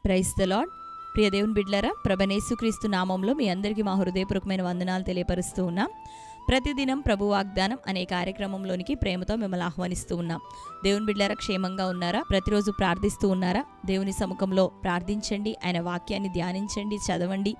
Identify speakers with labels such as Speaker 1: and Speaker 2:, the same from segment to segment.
Speaker 1: Praise the lord. ప్రియ దేవుని బిడ్డలారా, ప్రభుయేసుక్రీస్తు నామంలో మీ అందరికీ మా హృదయపూర్వకమైన వందనాలు తెలియపరుస్తూ ఉన్నాం. ప్రతిదినం ప్రభు వాగ్దానం అనే కార్యక్రమంలోనికి ప్రేమతో మిమ్మల్ని ఆహ్వానిస్తూ ఉన్నాం. దేవుని బిడ్డలారా, క్షేమంగా ఉన్నారా? ప్రతిరోజు ప్రార్థిస్తూ ఉన్నారా? దేవుని సముఖంలో ప్రార్థించండి, ఆయన వాక్యాన్ని ధ్యానించండి, చదవండి.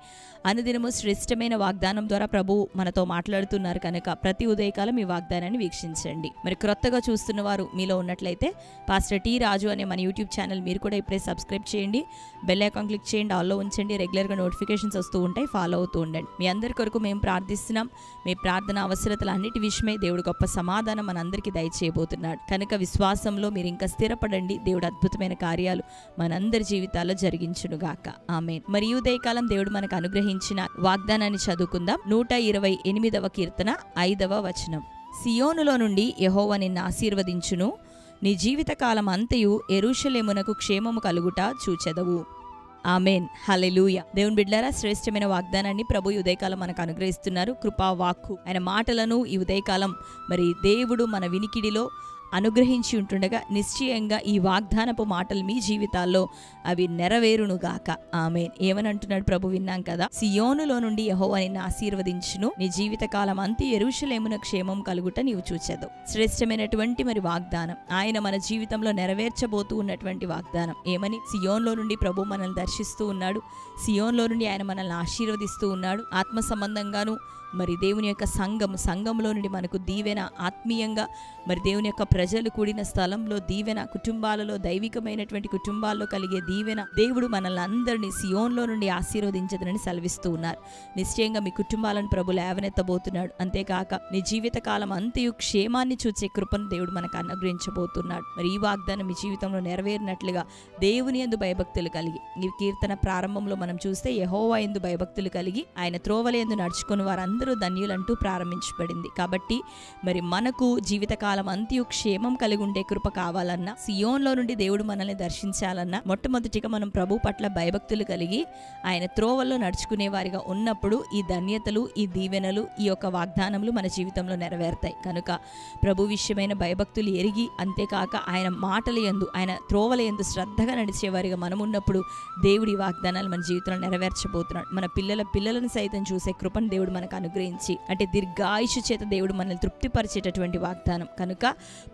Speaker 1: అనుదినము శ్రేష్టమైన వాగ్దానం ద్వారా ప్రభువు మనతో మాట్లాడుతున్నారు కనుక ప్రతి ఉదయకాలం ఈ వాగ్దానాన్ని వీక్షించండి. మరి క్రొత్తగా చూస్తున్న వారు మీలో ఉన్నట్లయితే పాస్టర్ టి రాజు అనే మన యూట్యూబ్ ఛానల్ మీరు కూడా ఇప్పుడే సబ్స్క్రైబ్ చేయండి, బెల్ ఐకాన్ క్లిక్ చేయండి, ఆల్లో ఉంచండి. రెగ్యులర్గా నోటిఫికేషన్స్ వస్తూ ఉంటాయి, ఫాలో అవుతూ ఉండండి. మీ అందరి కొరకు మేము ప్రార్థిస్తున్నాం. మీ ప్రార్థన అవసరతలు అన్నిటి విషయమై దేవుడు గొప్ప సమాధానం మనందరికీ దయచేయబోతున్నాడు కనుక విశ్వాసంలో మీరు ఇంకా స్థిరపడండి. దేవుడు అద్భుతమైన కార్యాలు మనందరి జీవితాల్లో జరిగించునుగాక. ఆమేన్. మరి ఈ ఉదయకాలం దేవుడు మనకు అనుగ్రహించిన వాగ్దానాన్ని చదువుకుందాం. 128వ కీర్తన 5వ వచనం. సియోనులో నుండి యెహోవా నిన్ను ఆశీర్వదించును, నీ జీవితకాలం అంతయు యెరూషలేమునకు క్షేమము కలుగుట చూచెదవు. ఆమెన్. హల్లెలూయా. దేవుని బిడ్డలారా, శ్రేష్టమైన వాగ్దానాన్ని ప్రభు ఈ ఉదయకాలం మనకు అనుగ్రహిస్తున్నారు. కృపా వాక్కు ఆయన మాటలను ఈ ఉదయకాలం మరి దేవుడు మన వినికిడిలో అనుగ్రహించి ఉంటుండగా నిశ్చయంగా ఈ వాగ్దానపు మాటలు మీ జీవితాల్లో అవి నెరవేరునుగాక. ఆమేన్. ఏమని అంటున్నాడు ప్రభు? విన్నాం కదా, సియోనులో నుండి యెహోవా నిన్ను ఆశీర్వదించును, నీ జీవితకాలం అంతా యెరూషలేమున క్షేమం కలుగుట నీవు చూచెదవు. శ్రేష్టమైనటువంటి మరి వాగ్దానం, ఆయన మన జీవితంలో నెరవేర్చబోతూ ఉన్నటువంటి వాగ్దానం. ఏమని? సియోన్లో నుండి ప్రభు మనల్ని దర్శిస్తూ ఉన్నాడు, సియోన్లో నుండి ఆయన మనల్ని ఆశీర్వదిస్తూ ఉన్నాడు. ఆత్మ సంబంధంగాను మరి దేవుని యొక్క సంఘంలో నుండి మనకు దీవెన, ఆత్మీయంగా మరి దేవుని యొక్క ప్రజలు కూడిన స్థలంలో దీవెన, కుటుంబాలలో దైవికమైనటువంటి కుటుంబాల్లో కలిగే దీవెన దేవుడు మనల్ని అందరినీ సియోన్లో నుండి ఆశీర్వదించదని సెలవిస్తూ ఉన్నారు. నిశ్చయంగా మీ కుటుంబాలను ప్రభు లేవనెత్తబోతున్నాడు. అంతేకాక నీ జీవితకాలం అంతయు క్షేమాన్ని చూచే కృపను దేవుడు మనకు అనుగ్రహించబోతున్నాడు. మరి ఈ వాగ్దానం మీ జీవితంలో నెరవేరినట్లుగా దేవుని యందు భయభక్తులు కలిగి, ఈ కీర్తన ప్రారంభంలో మనం చూస్తే యెహోవా యందు భయభక్తులు కలిగి ఆయన త్రోవల యందు నడుచుకుని వారందరూ ధన్యులంటూ ప్రారంభించబడింది. కాబట్టి మరి మనకు జీవితకాలం అంతయు క్షేమం కలిగి ఉండే కృప కావాలన్నా, సియోన్లో నుండి దేవుడు మనల్ని దర్శించాలన్నా, మొట్టమొదటిగా మనం ప్రభు పట్ల భయభక్తులు కలిగి ఆయన త్రోవల్లో నడుచుకునే వారిగా ఉన్నప్పుడు ఈ ధన్యతలు, ఈ దీవెనలు, ఈ యొక్క వాగ్దానములు మన జీవితంలో నెరవేరుతాయి. కనుక ప్రభు విషయమైన భయభక్తులు ఎరిగి, అంతేకాక ఆయన మాటల యందు, ఆయన త్రోవల యందు శ్రద్ధగా నడిచేవారిగా మనం ఉన్నప్పుడు దేవుడి వాగ్దానాలు మన జీవితంలో నెరవేర్చబోతున్నాడు. మన పిల్లలను సైతం చూసే కృపను దేవుడు మనకు అనుగ్రహించి, అంటే దీర్ఘాయుషు చేత దేవుడు మనల్ని తృప్తిపరిచేటటువంటి వాగ్దానం. కనుక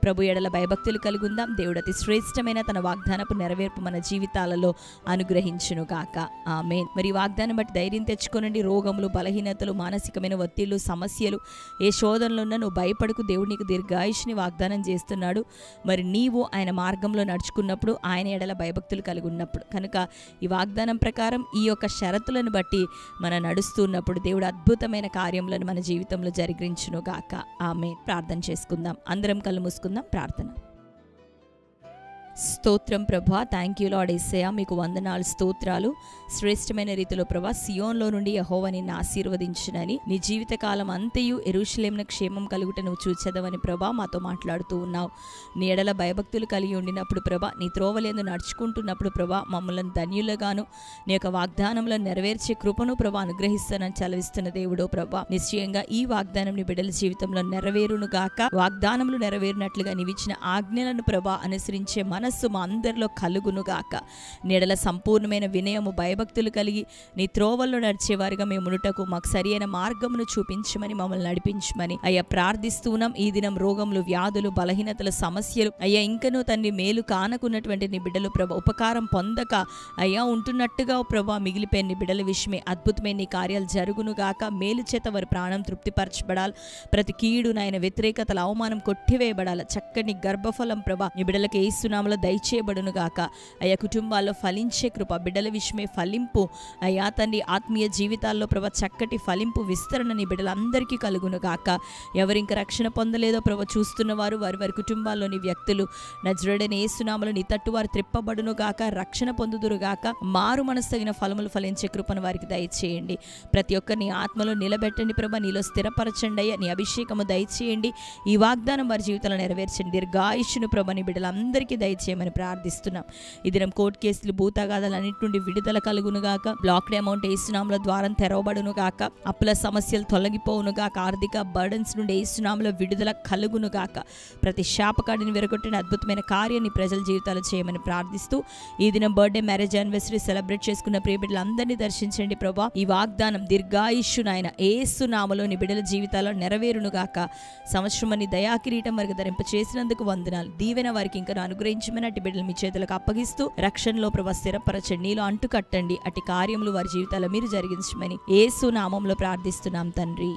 Speaker 1: ప్రభు ఎడల భయభక్తులు కలిగి ఉందాం. దేవుడు అతి శ్రేష్టమైన తన వాగ్దానపు నెరవేర్పు మన జీవితాలలో అనుగ్రహించునుగాక. ఆమేన్. మరి ఈ వాగ్దానం బట్టి ధైర్యం తెచ్చుకోనండి. రోగములు, బలహీనతలు, మానసికమైన ఒత్తిళ్లు, సమస్యలు, ఏ శోధనలు ఉన్నా నువ్వు భయపడకు. దేవుడు నీకు దీర్ఘాయుషుని వాగ్దానం చేస్తున్నాడు. మరి నీవు ఆయన మార్గంలో నడుచుకున్నప్పుడు, ఆయన ఎడల భయభక్తులు కలిగి ఉన్నప్పుడు, కనుక ఈ వాగ్దానం ప్రకారం ఈ యొక్క షరతులను బట్టి మనం నడుస్తున్నప్పుడు దేవుడు అద్భుతమైన కార్యములను మన జీవితంలో జరిగించునుగాక. ఆమేన్. ప్రార్థన చేసుకుందాం. అందరం కళ్ళు మూసుకుందాం. ప్రార్థన. స్తోత్రం ప్రభా, థ్యాంక్ యూ లార్డ్ యేసయ్యా, మీకు వందనాలు, స్తోత్రాలు. శ్రేష్టమైన రీతిలో ప్రభా, సియోన్లో నుండి యెహోవా నిన్ను ఆశీర్వదించునని, నీ జీవితకాలం అంతయు యెరూషలేమున క్షేమం కలుగుట నువ్వు చూచెదవని ప్రభా మాతో మాట్లాడుతూ ఉన్నావు. నీ ఎడల భయభక్తులు కలిగి ఉండినప్పుడు ప్రభా, నీ త్రోవలేందు నడుచుకుంటున్నప్పుడు ప్రభా, మమ్మల్ని ధన్యులుగాను నీ యొక్క వాగ్దానంలో నెరవేర్చే కృపను ప్రభా అనుగ్రహిస్తానని చలవిస్తున్న దేవుడో ప్రభా, నిశ్చయంగా ఈ వాగ్దానం నీ బిడ్డల జీవితంలో నెరవేరును గాక. వాగ్దానములు నెరవేరినట్లుగా నీవిచ్చిన ఆజ్ఞలను ప్రభా అనుసరించే మనస్సు మా అందరిలో కలుగునుగాక. నీడల సంపూర్ణమైన వినయము, భయభక్తులు కలిగి నీ త్రోవల్లో నడిచేవారిగా మేము ఉండుటకు మాకు సరియైన మార్గమును చూపించమని, మమ్మల్ని నడిపించమని అయ్యా ప్రార్థిస్తున్నాం. ఈ దినం రోగములు, వ్యాధులు, బలహీనతల సమస్యలు అయ్యా ఇంకనూ తండ్రి మేలు కానకున్నటువంటి నీ బిడ్డలు ప్రభా ఉపకారం పొందక అయ్యా ఉంటున్నట్టుగా ప్రభా మిగిలిపోయిన నీ బిడ్డల విషయమే అద్భుతమైన నీ కార్యాలు జరుగునుగాక. మేలు చేత వారి ప్రాణం తృప్తిపరచబడాలి. ప్రతి కీడు నాయన వ్యతిరేకతల అవమానం కొట్టివేయబడాలి. చక్కని గర్భఫలం ప్రభా నీ బిడ్డలకు యేసునామములో దయచేయబడును గాక. అయ్యా కుటుంబాల్లో ఫలించే కృప, బిడ్డల విషయమే ఫలింపు అయ్యా తండ్రి, ఆత్మీయ జీవితాల్లో ప్రభా చక్కటి ఫలింపు, విస్తరణ నీ బిడ్డలందరికీ కలుగును గాక. ఎవరింక రక్షణ పొందలేదో ప్రభా చూస్తున్న వారు, వారి కుటుంబాల్లోని వ్యక్తులు నజరేయుడైన యేసునామములో నీ తట్టు వారు త్రిప్పబడును గాక, రక్షణ పొందుదురు గాక. మారు మనసు తగిన ఫలములు ఫలించే కృపను వారికి దయచేయండి. ప్రతి ఒక్కరిని ఆత్మలో నిలబెట్టండి ప్రభా, నీలో స్థిరపరచండి అయ్యా. నీ అభిషేకము దయచేయండి. ఈ వాగ్దానం వారి జీవితంలో నెరవేర్చండి. దీర్ఘాయుష్ను ప్రభా నీ బిడ్డలందరికీ దయచేయండి. దయచేయమని ప్రార్థిస్తున్నాం. ఈ దినం కోర్టు కేసులు భూతగాదాలన్నిటి నుండి విడుదల కలుగును గాక. బ్లాక్డ్ అమౌంట్ ఏసునామములో ద్వారం తెరవబడును గాక. అప్పుల సమస్యలు తొలగిపోవును గాక. ఆర్థిక బర్డన్స్ నుండి ఏసునామములో విడుదల కలుగును గాక. ప్రతి శాపకాడిని విరగొట్టిన అద్భుతమైన కార్యాన్ని ప్రజల జీవితాలు చేయమని ప్రార్థిస్తూ ఈ దినం బర్త్డే, మ్యారేజ్ యానివర్సరీ సెలబ్రేట్ చేసుకున్న ప్రియ బిడ్డలందరినీ దర్శించండి ప్రభా. ఈ వాగ్దానం దీర్ఘాయుష్షు నాయన యేసు నామములోని బిడ్డల జీవితాల్లో నెరవేరును గాక. సంవత్సరమని దయా కిరీటం వరకు ధరింప చేసినందుకు వందనాలు. దీవెన వారికి ఇంకా అనుగ్రహించమని అట్టి బిడ్డలు మీ చేతులకు అప్పగిస్తూ రక్షణలో ప్రభా స్థిరపరచండి, నీలో అంటు కట్టండి. అట్టి కార్యములు వారి జీవితాల్లో మీరు జరిగించమని యేసు నామములో ప్రార్థిస్తున్నాం తండ్రి,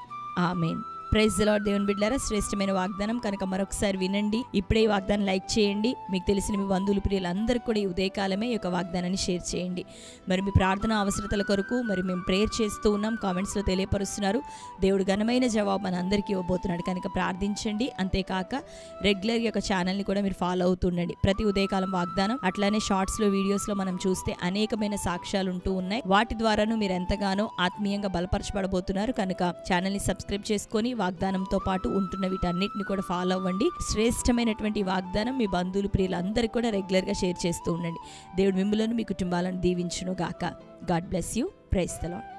Speaker 1: ఆమేన్. Praise the lord. దేవుని బిడ్డలారా, శ్రేష్టమైన వాగ్దానం కనుక మరొకసారి వినండి. ఇప్పుడే ఈ వాగ్దానం లైక్ చేయండి. మీకు తెలిసిన మీ బంధువులు, ప్రియులందరికీ కూడా ఈ ఉదయకాలమే ఈ యొక్క వాగ్దానాన్ని షేర్ చేయండి. మరి మీ ప్రార్థన అవసరతల కొరకు మరి మేము ప్రేయర్ చేస్తూ ఉన్నాం, కామెంట్స్లో తెలియపరుస్తున్నారు. దేవుడు ఘనమైన జవాబు మన అందరికీ ఇవ్వబోతున్నాడు కనుక ప్రార్థించండి. అంతేకాక రెగ్యులర్ యొక్క ఛానల్ని కూడా మీరు ఫాలో అవుతుండండి. ప్రతి ఉదయకాలం వాగ్దానం, అట్లానే షార్ట్స్లో, వీడియోస్లో మనం చూస్తే అనేకమైన సాక్ష్యాలు ఉంటూ ఉన్నాయి. వాటి ద్వారాను మీరు ఎంతగానో ఆత్మీయంగా బలపరచబడబోతున్నారు కనుక ఛానల్ని సబ్స్క్రైబ్ చేసుకొని వాగ్దానంతో పాటు ఉంటున్న వీటన్నిటిని కూడా ఫాలో అవ్వండి. శ్రేష్టమైనటువంటి వాగ్దానం మీ బంధువులు, ప్రియులందరికీ కూడా రెగ్యులర్గా షేర్ చేస్తూ ఉండండి. దేవుడు మిమ్మల్ని, మీ కుటుంబాలను దీవించును గాక. God bless you. Praise the lord.